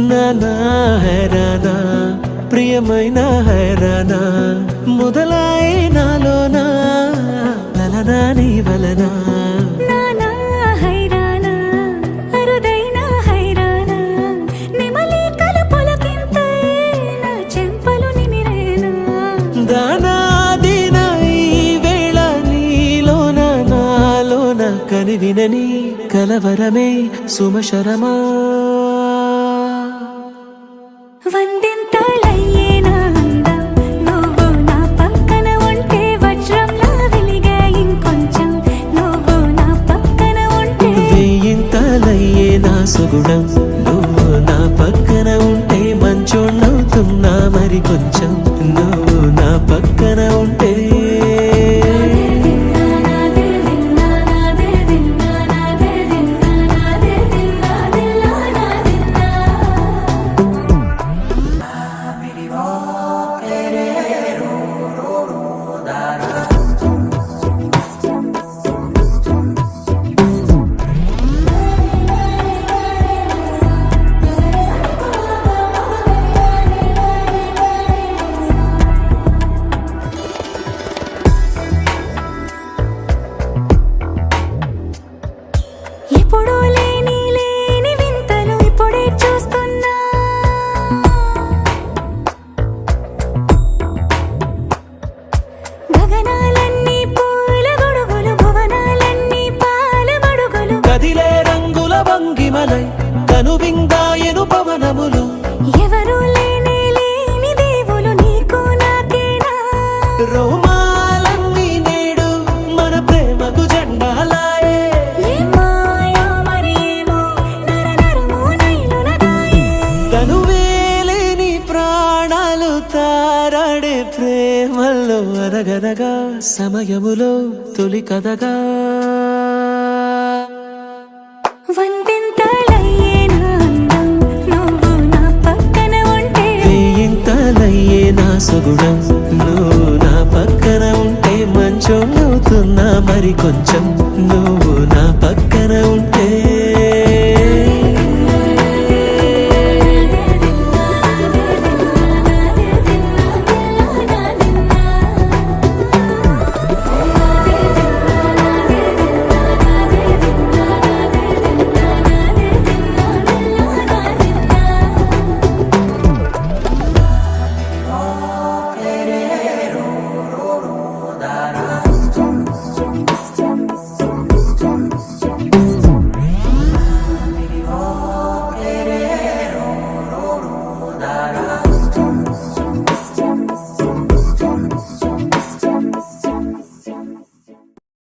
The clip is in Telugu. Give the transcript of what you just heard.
నానా హైరానా ప్రియమైన హైరానా మొదలాయి నాలోనా లలనా నీ వలనా నానా హైరానా అరుదైన హైరానా నెమలి కలుపులకింతై నా చెంపలు నిమిరేనా దానాదిన ఈ వేళ నీలోన నాలోన కనివినని కలవరమే సుమశరమా వందింతలయ్యేనా అందం నువ్వు నా పక్కన ఉంటే వజ్రంలా వెలిగే ఇంకొంచెం నువ్వు నా పక్కన ఉంటే వెయ్యింతలయ్యే నా సుగుణం నువ్వు నా పక్కన ఉంటే మంచోణ్ణవుతున్నా మరి కొంచెం నువ్వు నా పక్కన ఉంటే ఎప్పుడూ లేని వింతలు ఇప్పుడే చూస్తున్నా గగనాలన్నీ పూల గొడుగులు భువనాలన్నీ పాల మడుగులు కదిలే రంగుల భంగిమలై కనువిందాయను పవనములు ఎవరూ లేని దేవులు నీకు నాకేనా రోమాలన్నీ నేడు మన ప్రేమకు జెండాలాయే ఏ మాయో మరి ఏమో నరనరమో నైలున దాయే తనువేలేని ప్రాణాలు తారాడే ప్రేమల్లో అరగరగా సమయములో తొలి కథగా వందింతలయ్యేనా అందం నువ్వు నా పక్కన ఉంటే వెయ్యింతలయ్యే నా సుగుణం నువ్వు నా పక్కన ఉంటే మంచోణ్ణవుతున్నా మరి కొంచెం నువ్వు